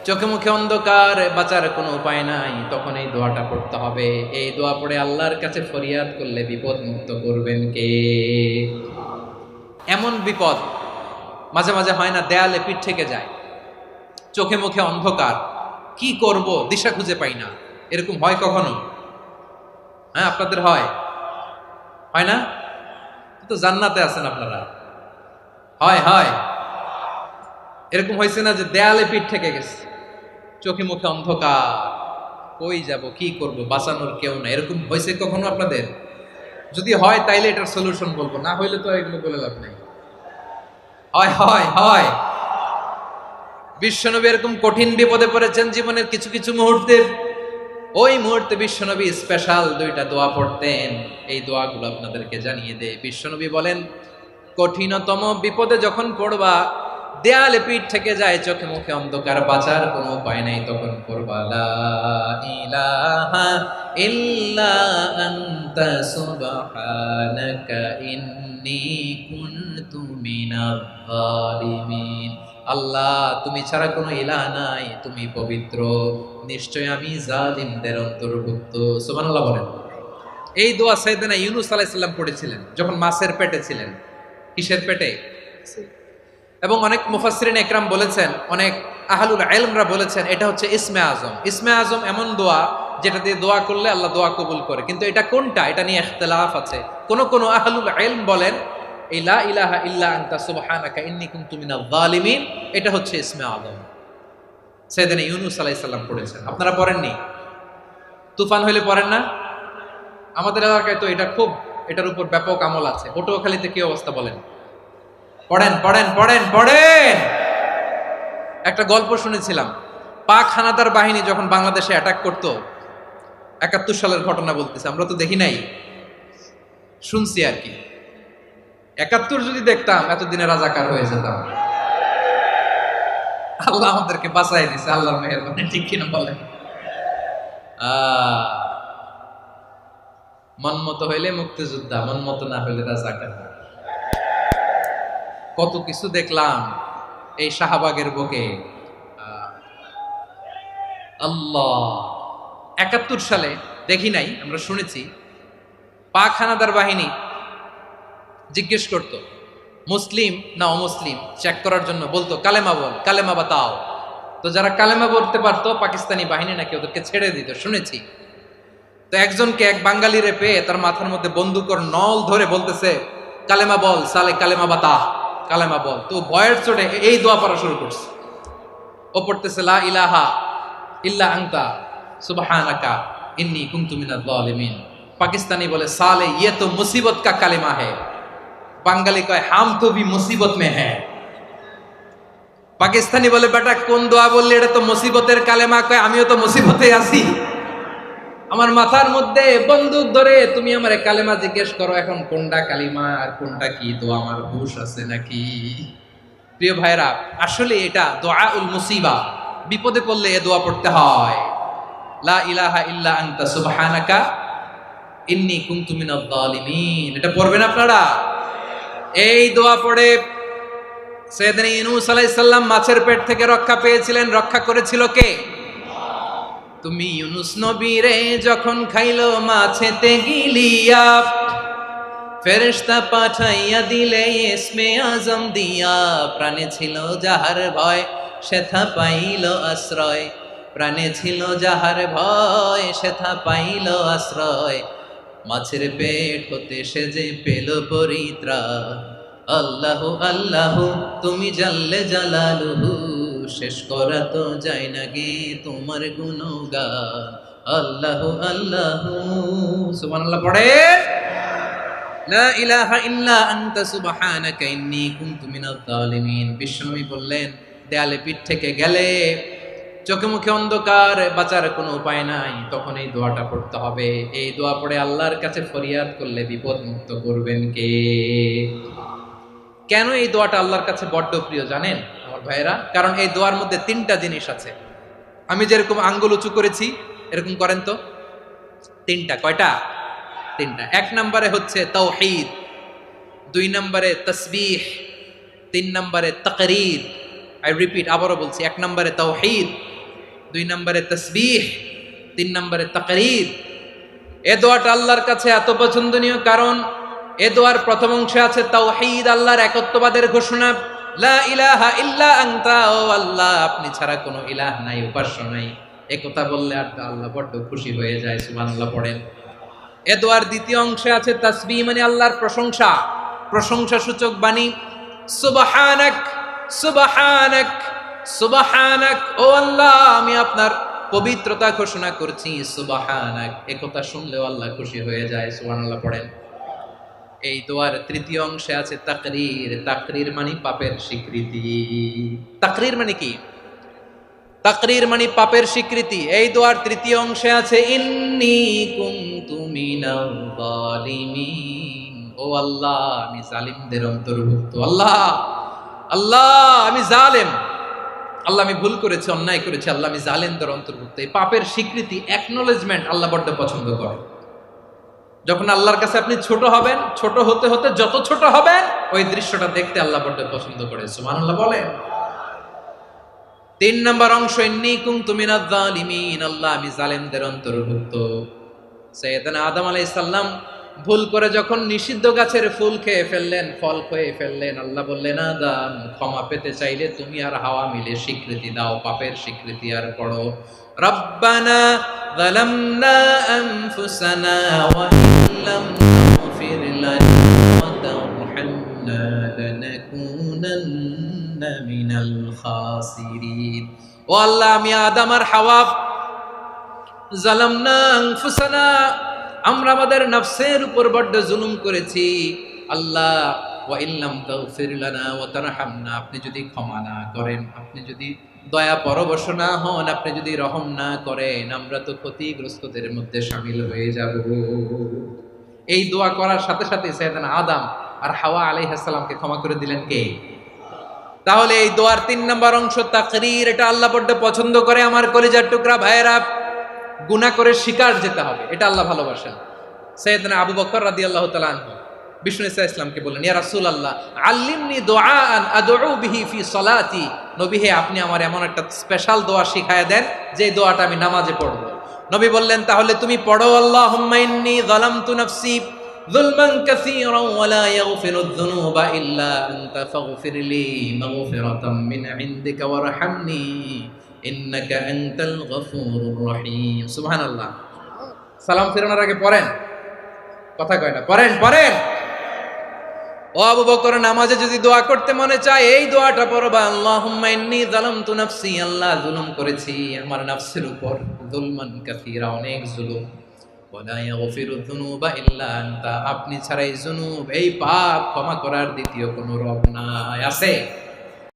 চোখে মুখে অন্ধকার, বাঁচার কোনো উপায় নাই, তখন এই দোয়াটা পড়তে হবে। এই দোয়া পড়ে আল্লাহর কাছে ফরিয়াদ করলে বিপদ মুক্ত করবেন কে? এমন বিপদ মাঝে মাঝে হয় না, দেয়ালে পিঠ থেকে যায়, চোখে মুখে অন্ধকার, কি করব দিশা খুঁজে পাই না, এরকম হয় কখনো? হ্যাঁ, আপনাদের হয়? হয় না? তো জান্নাতে আছেন আপনারা। হয় হয় এরকম হয়েছে না যে দেয়ালে পিঠ থেকে গেছে, চোখে মুখে অন্ধকার, কই যাব, কি করব, বাঁচানোর কেউ না, এরকম হয়েছে কখনো আপনাদের? যদি হয় তাইলে এটার সলিউশন বলবো, না হইলে তো এগুলো বলে লাভ নাই। হয় হয় হয় বিশ্বনবী এরকম কঠিন বিপদে পড়েছেন জীবনের কিছু কিছু মুহূর্তে। ওই মুহূর্তে বিশ্বনবী স্পেশাল দুইটা দোয়া পড়তেন। এই দোয়াগুলো আপনাদেরকে জানিয়ে দেয়। বিশ্বনবী বলেন, কঠিনতম বিপদে যখন পড়বা, দেয়ালে পিঠ থেকে যায়, চোখে মুখে অন্ধকার, বাঁচার কোনো উপায় নাই, তখন পড়বা লা ইলাহা ইল্লা আনতা সুবহানাকা ইন্নী কুনতু মিনাজ জালিমিন। আল্লাহ, তুমি ছাড়া কোনো ইলাহ নাই, তুমি পবিত্র, নিশ্চয় আমি জালিমদের অন্তর্ভুক্ত। সুবহানাল্লাহ বলেন। এই দোয়া সাইয়েদনা ইউনূস আলাইহিস সালাম পড়েছিলেন যখন মাছের পেটে ছিলেন। কিসের পেটে? এবং অনেক মুফাসসিরিন একরাম বলেছেন, অনেক আহলুল ইলমরা বলেছেন, এটা হচ্ছে ইসমে আজম। ইসমে আজম এমন দোয়া যেটা দিয়ে দোয়া করলে আল্লাহ দোয়া কবুল করে, কিন্তু এটা কোনটা, এটা নিয়ে ইখতিলাফ আছে। কোন আহলুল ইলম বলেন এই লা ইলাহা ইল্লা আনতা সুবহানাকা ইন্নী কুনতু মিনাজ জালিমিন, এটা হচ্ছে ইসমে আজম। সাইয়েদনা ইউনূস আলাইহিস সালাম পড়েছেন। আপনারা পড়েননি? তুফান হইলে পড়েন না? আমাদের এলাকায় তো এটা খুব, এটার উপর ব্যাপক আমল আছে। পটুয়াখালীতে কি অবস্থা বলেন? পড়েন পড়েন পড়েন পড়েন। একটা গল্প শুনেছিলাম, পাক হানাদার বাহিনী যখন বাংলাদেশে অ্যাটাক করতো, ৭১ সালের ঘটনা বলতেছে, আমরা তো দেখি নাই, শুনছি আর কি। ৭১ যদি দেখতাম এতদিনে রাজাকার হয়ে যেতাম। আল্লাহ আমাদেরকে বাঁচাই দিছে, আল্লাহর মেহেরবানি, ঠিক কিনা বলেন? মন মতো হইলে মুক্তিযোদ্ধা, মন মতো না হইলে রাজাকার। কত কিছু দেখলাম এই শাহবাগের বুকে। আল্লাহ, ৭১ সালে দেখি নাই, আমরা শুনেছি, পাক হানাদার বাহিনী জিজ্ঞেস করত মুসলিম না অমুসলিম চেক করার জন্য, বলতো কালেমা বল, কালেমা বাতাও। তো যারা কালেমা বলতে পারতো পাকিস্তানি বাহিনী নাকি ওদেরকে ছেড়ে দিত, শুনেছি। তো একজনকে, এক বাঙালিরে পেয়ে তার মাথার মধ্যে বন্দুকর নল ধরে বলতেছে কালেমা বল সালে, কালেমা বাতা, কালেমা বল। তো ভয়ের চোটে এই দোয়া পড়া শুরু করছে। ও পড়তেছে লা ইলাহা ইল্লা আনতা সুবহানাকা ইন্নী কুনতু মিনাজ জালিমিন। পাকিস্তানি বলে সালে ইয়ে তো মুসিবত কা কালেমা হ্যায়। বাঙালি কয় হাম তো ভি মুসিবত মে হ্যায়। পাকিস্তানি বলে বেটা কোন দোয়া বললে, এটা তো মুসিবতের কালেমা। কয় আমিও তো মুসিবতে আছি, আমার মাথার মধ্যে বন্দুক ধরে তুমি আমারে কালেমা জিজ্ঞেস করো, এখন কোনটা কালিমা আর কোনটা কি, তো আমার হুশ আছে নাকি? প্রিয় ভাইরা, আসলে এটা দুআউল মুসিবা, বিপদে পড়লে এ দোয়া পড়তে হয়। লা ইলাহা ইল্লা আনতা সুবহানাকা ইন্নী কুনতু মিনাজ জালিমিন, এটা পড়বেন আপনারা। এই দোয়া পড়ে সাইয়েদনা ইউনূস আলাইহিস সালাম মাছের পেট থেকে রক্ষা পেয়েছিলেন। রক্ষা করেছিল কে? তুমি ইউনূস নবীরে যখন খাইলো মাছেতে গিলিয়া, ফেরেশতা পাঠাইয়া দিলে ইসমে আজম দিয়া। প্রাণে ছিল যাহার ভয় সেথা পাইল আশ্রয়, প্রাণে ছিল যাহার ভয় সেথা পাইল আশ্রয়। মাছের পেট হতে সে যে পেল পরিত্রাণ। আল্লাহু আল্লাহু তুমি জাল্লে জালালুহু, শেষ করা তো যায় না গে তোমার গুণগান। আল্লাহু আল্লাহু, সুবহানাল্লাহ পড়ে। লা ইলাহা ইল্লা আনতা সুবহানাকা ইন্নী কুনতু মিনাজ জালিমিন। বিশ্বনবী বললেন, দেয়ালে পিঠ থেকে গেলে, চোখে মুখে অন্ধকার, বাঁচার কোনো উপায় নাই, তখন এই দোয়াটা পড়তে হবে। এই দোয়া পড়ে আল্লাহর কাছে ফরিয়াদ করলে বিপদ মুক্ত করবেন কে? কেন এই দোয়াটা আল্লাহর কাছে বড্ড প্রিয় জানেন আমার ভাইয়েরা? কারণ এই দোয়ার মধ্যে 3টা জিনিস আছে। আমি যেরকম আঙ্গুল উঁচু করেছি, এরকম করেন তো। 3টা। কয়টা? 3টা। 1 নম্বরে হচ্ছে তাওহীদ, 2 নম্বরে তাসবিহ, 3 নম্বরে তাকরীর। আই রিপিট, আবারও বলছি, 1 নম্বরে তাওহীদ, 2 নম্বরে তাসবিহ, 3 নম্বরে তাকরীর। এ দোয়াটা আল্লাহর কাছে এত পছন্দনীয় কারণ এ দোয়ার প্রথম অংশে আছে তাওহীদ, আল্লাহর একত্ববাদের ঘোষণা। লা ইলাহা ইল্লা আনতা, ও আল্লাহ আপনি ছাড়া কোনো ইলাহ নাই, উপাস্য নাই। এই কথা বললে আর আল্লাহ বড় খুশি হয়ে যায়, সুবহানাল্লাহ পড়েন। এ দোয়ার দ্বিতীয় অংশে আছে তাসবিহ, মানে আল্লাহর প্রশংসা, প্রশংসা সূচক বাণী। সুবহানাক সুবহানাক সুবহানাক, ও আল্লাহ আমি আপনার পবিত্রতা ঘোষণা করছি, সুবহানাক। এই কথা শুনলেও আল্লাহ খুশি হয়ে যায়, সুবহানাল্লাহ পড়েন। এই দোয়ার তৃতীয় অংশে আছে তাকরীর, তাকরীর মানে পাপের স্বীকৃতি। তাকরীর মানে কি? তাকরীর মানে পাপের স্বীকৃতি। এই দোয়ার তৃতীয় অংশে আছে ইন্নী কুনতু মিনাল যালিমিন, ও আল্লাহ আমি জালিমদের অন্তর্ভুক্ত। আল্লাহ আল্লাহ আমি জালেম, আল্লাহ আমি ভুল করেছি, অন্যায় করেছি, আল্লাহ আমি জালেমদের অন্তর্ভুক্ত। এই পাপের স্বীকৃতি, অ্যাকনোলেজমেন্ট আল্লাহ বড্ড পছন্দ করে। যখন আল্লাহর কাছে আপনি ছোট হবেন, ছোট হতে হতে যত ছোট হবেন ওই দৃশ্যটা দেখতে আল্লাহ বড্ড পছন্দ করে, সুবহানাল্লাহ বলেন। 3 নম্বর অংশ ইন্নী কুনতু মিনাজ জালিমিন, আল্লাহ আমি জালেমদের অন্তর্ভুক্ত। সাইয়েদনা আদম আলাইহিস সালাম ভুল করে যখন নিষিদ্ধ গাছের ফুল খেয়ে ফেললেন, ফল খেয়ে ফেললেন, আল্লাহ বললেন আদম ক্ষমা পেতে চাইলে তুমি আর হাওয়া মিলে স্বীকৃতি দাও, পাপের স্বীকৃতি আর পড়ো রব্বানা যালামনা আনফুসানা ওয়া ইল্লাম তাগফির লানা ওয়া তারহামনা লানাকুনান্না মিনাল খাসিরিন। ও আল্লাহ আমি আদম আর হাওয়া যালামনা আনফুসানা, আমরা আমাদের নফসের উপর বড্ড জুলুম করেছি। আল্লাহ ওয়া ইল্লাম তাগফির লানা ওয়া তারহামনা, আপনি যদি ক্ষমা না করেন, আপনি যদি দয়া পরবশ না হন, আপনি যদি রহম না করেন, আমরা তো ক্ষতিগ্রস্তদের মধ্যে শামিল হয়ে যাব। এই দোয়া করার সাথে সাথে সাইয়েদনা আদম আর হাওয়া আলাইহিস সালামকে ক্ষমা করে দিলেন কে? তাহলে এই দোয়ার 3 নম্বর অংশ তাকরীর, এটা আল্লাহ বড্ড পছন্দ করে। আমার কলিজার টুকরা ভাইয়েরা, গুনাহ করে শিকার যেতে হবে, এটা আল্লাহ ভালোবাসেন। সাইয়েদনা আবু বকর রাদিয়াল্লাহু তাআলা আনহু বিষ্ণু ইসা ইসলামকে বললেন, ইয়া রাসূলুল্লাহ আল্লিমনি দুআআন আদউ বিহি ফি সলাতি, নবী হে আপনি আমার এমন একটা স্পেশাল দোয়া শিখায়া দেন যে দোয়াটা আমি নামাজে পড়ব। নবী বললেন তাহলে তুমি পড়ো আল্লাহুম্মা ইন্নী যালামতু নাফসি যুলমান কাসীরান ওয়া লা ইয়াগফিরুয যুনুবা ইল্লা আনতা ফাগফিরলি মাগফিরাতাম মিন ইনদিকা ওয়ারহামনি ইন্নাকা আনতাল গফুরুর রহিম। সুবহানাল্লাহ। সালাম ফেরানোর আগে পড়েন, কথা কয় না, পড়েন পড়েন। ও আবু বকর, নামাজে যদি দোয়া করতে মনে চায় এই দোয়াটা পড়বা, আল্লাহুম্মা ইন্নী যালামতু নাফসি, আল্লাহ জুলুম করেছি আমার নফসের উপর, যুলমান কাসীরা অনেক জুলুম, ওয়া লা ইয়াগফিরুয যুনুবা ইল্লা আনতা, আপনি ছাড়া এই জুনুব, এই পাপ ক্ষমা করার দ্বিতীয় কোনো রব নাই। আছে?